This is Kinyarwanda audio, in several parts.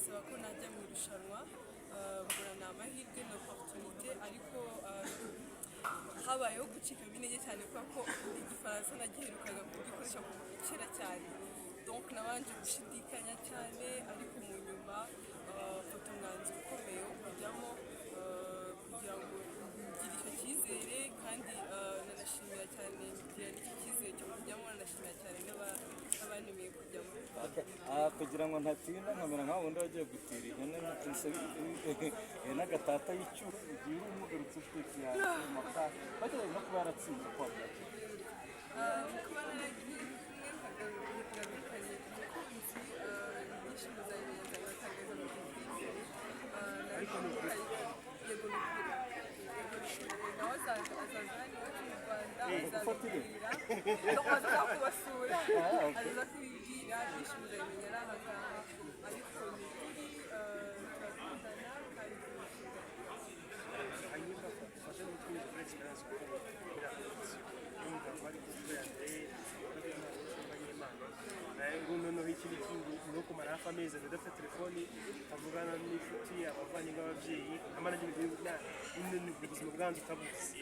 bansaba ko najya mu irushanwa mbona ni amahirwe na opportunité ariko habayeho gucika intege cyane kubera ko igifaransa nagiherukaga kugikoresha kera cyane donc nabanje gushidikanya cyane ariko mu nyuma mfata umwanzuro ukomeye wo kujyamo kugira ngo ngire icyo cyizere kandi nanashimira cyane ngira n'icyo cyizere cyo kujyamo nanashimira cyane n'abantumiye kujyamo kugira ngo ntatinda nkamera nka wundi wagiye gutira ihene n'agatata y'icyuma ugiye umugarutse ufite yamakara bagerageje no kuba yaratsinze kwa bwacyo kuba naragiye kumwe nkagarukanye umukunzi ibyishimo zanjye nzabibatangaza mu gihe kiri ariko yego nawe azaza hano iwacu mu Rwanda azabibwira aza kubasura aza kubibwira ibyishimo zanjye yari aha ngaha ariko ni ukuri turakundana kandi hanyuma ufashe n'utundi kuri esperance kuko biramutse yumva ko ari kuvuga yandeye ngo noneho ikindi ni ukumara hafi amezi abiri udafite telefoni avugana n'inshuti abavandimwe n'ababyeyi amara n'ibintu ubuzima bwanjye utabuzi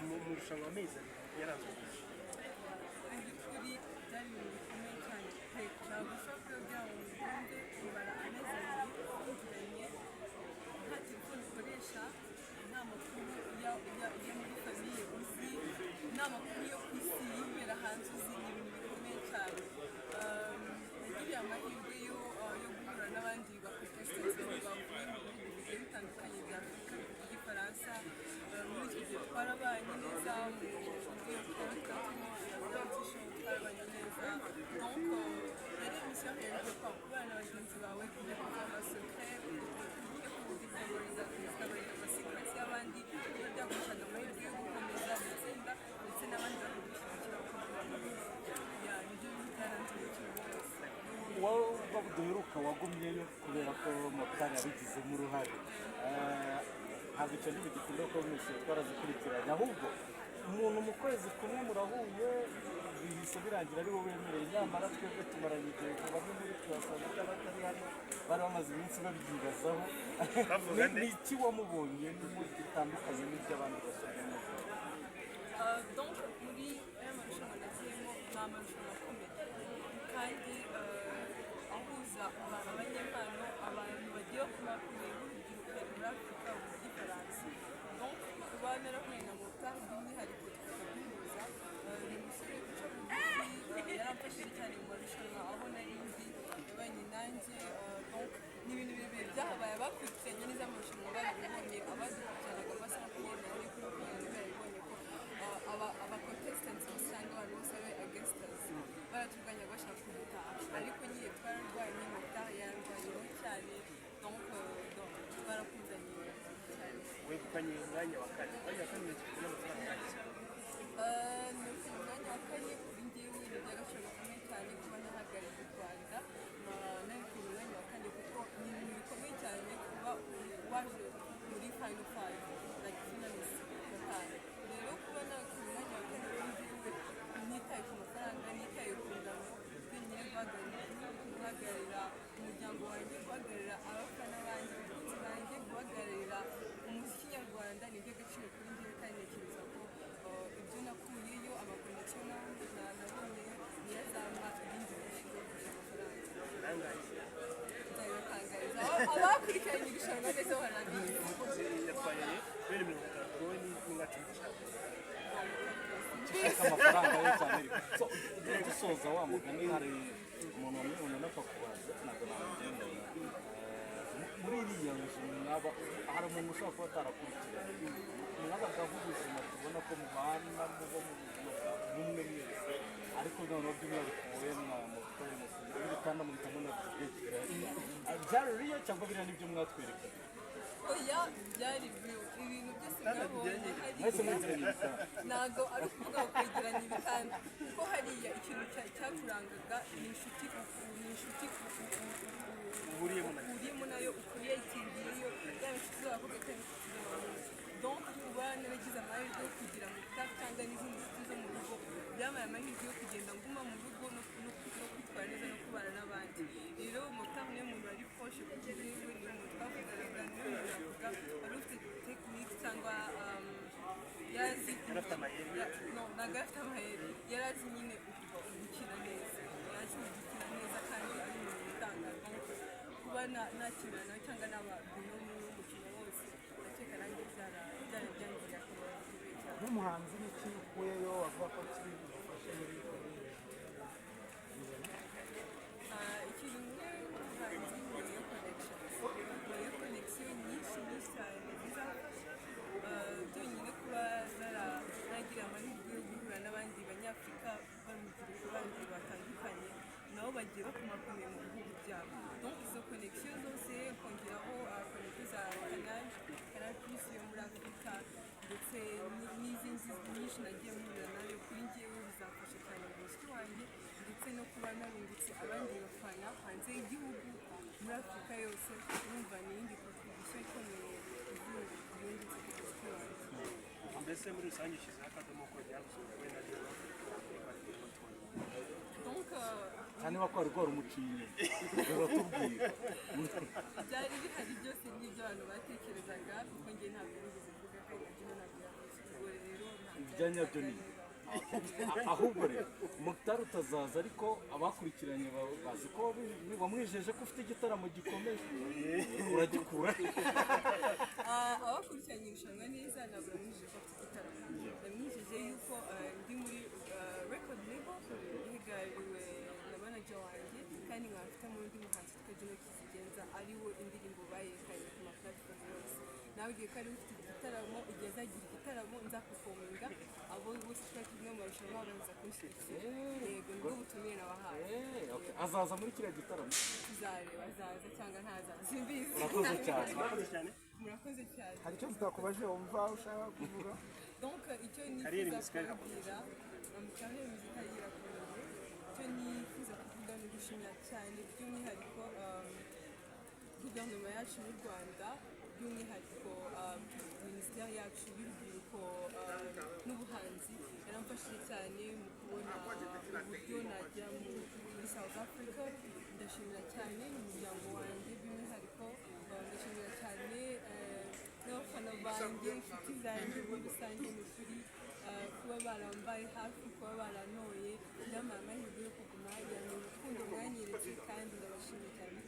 mu rushanwa amezi abiri yaranzwe by'ukuri byari ibintu bikomeye cyane pe ntabwo ushobora kugira ngo mukunde kumara amezi abiri muvuganye nta telefoni ukoresha nta makuru yo muri famiye uzi nta makuru yo ku isi yibera hanze uzi ni ibintu bikomeye cyane nagiriye amahirwe yo guhura n'abandi bakontesitezi bavuye mu bihugu bigiye bitandukanye bya Afurika bivuga igifaransa muri icyo gihe twarabanye neza mu rwego twaratamo competition twarabanye neza donc yari émission réalisée par kubana na bagenzi bawe kujya kuva amasecret kujya kubudivuguriza tukabarira amasekresi y'abandi byagushaka amahirwe yo gukomeza gutsinda ndetse n'abandi bakagushyigikira ya nibyo byaranze umukino wose wowe duheruka wagumyeyo kubera ko motari yabigizemo uruhare ntabwo icyo ntibigikunda ko mwese twarazikurikiranye ahubwo umuntu mu kwezi kumwe murahuye bihise birangira ari wowe wemereye nyamara twebwe tumaranye igihe bamwe muri twe basanzwe abatari hano bari bamaze iminsi babyibazaho ni iki wamubonye gitandukanye n'iby'abandi basabwa neza donc muri aya marushanwa nagiyemo ni amarushanwa akomeye kandi ahuza abanyempano abantu bagiye kuba kure b'urubyiruko muri Afurika bavuga igifaransa donc kuba narahuye na motari by'umwihariko tukabihuza ni umusore uca bugufi yaramfashije cyane mu marushanwa aho nari ndi yabanye nanjye donc ni ibintu birebire byahabaye abakurikiranye neza amarushanwa babibonye abadukurikiranaga basa makumyabiri kuri makumyabiri babibonye ko abakontesitanti usanga abantu bose ari agesitazi baratuganya bashaka kudutaha ariko nyine twararwanye motari yararwanyeho cyane donc twarakundanye cyane wegukanye umwanya wa kane umwanya wa kane ni ikigo n'amafaranga yahise ni umwanya wa kane kuri njyewe ni iby'agaciro gakomeye cyane kuba nahagarariye u Rwanda nari ku mwanya wa kane kuko ni ibintu bikomeye cyane kuba waje muri final five like finalist gatanu rero kuba naku umwanya wa kane kuri njyewe nitaye ku mafaranga nitaye ku ngano twenyine guhagararira umuryango wanjye guhagararira abafana banjye abakunzi banjye guhagararira umuziki nyarwanda ni iby'agaciro kuri njyewe kandi ntekereza ko ibyo nakuyeyo amakonegisiyo nabonyeyo niyo azampa ibindi byinshi nangaye nzabibakangariza abakurikiranye irushanwa neza barabizi yatwaye bene 30 wowe n'umwaka w'ishaka ushaka amafaranga yo cyane ariko ugiye gusoza wa mugani hari umuntu wamubona n'akakubaza ntabwo nagenda muri iriya nzu mwaba hari umuntu ushobora kuba atarakurikiranye mwabagaho ubuzima tubona ko mubana muba mu buzima bumwe mwese ariko noneho by'umwihariko wowe na motari musubira kandi muhitamo na byari riyo cyangwa biriya nibyo mwatwerekanye oya byari ibintu byose mwabonye mwese hariya mwizeranye ntabwo ari ukuvuga ngo kwegeranya ibitanda kuko hariya ikintu cyaturangaga ni inshuti uhuriyemo nayo ukuriye ikingiyeyo yaba inshuti z'abakobwa cyangwa inshuti z'abahungu donc kuba naragize amahirwe yo kugira ngo cyangwa n'izindi nshuti zo mu rugo byabaye amahirwe yo kugenda nguma mu rugo no kwitwara neza no kubana n'abandi rero motari niyo muntu ari poshe kuko wari ufite tekinike cyangwa yarazi yarafite amayeri ntabwo afite amayeri yari azi nyine gukina neza yari azi gukina neza kandi ari umuntu utangaza kuba nakina nawe cyangwa n'abantu n'umukino wose ndakeka nanjye byarangiriye akamaro gakomeye cyane nk'umuhanzi n'iki ukuyeyo avuga ko kiri bufashe muri ikintu nk'umuhanzi ni iyo connection nyinshi cyane zizafasha byonyine kuba nagira amahirwe yo guhura n'abandi banyafurika b'urubyiruko bandi batandukanye nabo bagiye bakomakomeye mu bihugu byabo donc izo connection zose kongeraho connection za canal plus yo muri afurika ndetse n'izindi nyinshi nagiye mpurira nayo kuri njyewe bizafasha cyane mu muziki wanjye ndetse no kuba narungutse abandi bafana hanze y'igihugu muri afurika yose urumva ni iyindi contribution ikomeye yungutse ku muziki wanjye mbese muri rusange ushyizeho akadomo ko byagusubira wenda rero donc cyane bakora rwara umuciye uratubwira byari bihari byose n'ibyo abantu batekerezaga kuko njye ntabwo nigeze mvuga ko Juno ntabwo yakoze ubwo rero ibijyanye byo ni ahubwo rero mutari utazaza ariko abakurikiranye bazi ko wamwijeje ko ufite igitaramo gikomeye uragikura abakurikiranye irushanwa neza ntabwo bamwijeje ko afite igitaramo bamwijeje yuko ndi muri record label ihagarariwe na manager wanjye kandi nkafite n'undi muhanzi witwa Juno kizigenza ariwo indirimbo bayekanye ku ma platform yose nabwiye ko ari ufite igitaramo igihe azagira igitaramo nzakufominga abo bose twari turi mu marushanwa baza kunshyigikira yego nibwo butumire nabahaye azaza muri kiriya gitaramo tuzareba azaza cyangwa ntazaza simbizi murakoze cyane murakoze cyane hari icyo tutakubaje wumva ushaka kuvuga donc icyo nifuza kubabwira karere muzika irakomeye icyo nifuza kuvuga ni gushimira cyane by'umwihariko guverinoma yacu y'u Rwanda by'umwihariko minisiteri yacu y'urubyiruko n'ubuhanzi yaramfashije cyane mu kubona uburyo najya muri South Africa ndashimira cyane umuryango wanjye by'umwihariko ndashimira cyane n'abafana banjye inshuti zanjye muri rusange ni ukuri kuba barambaye hafi kuba barantoye byampaye amahirwe yo kuguma hariya ni urukundo mwanyeretse kandi ndabashimiye cyane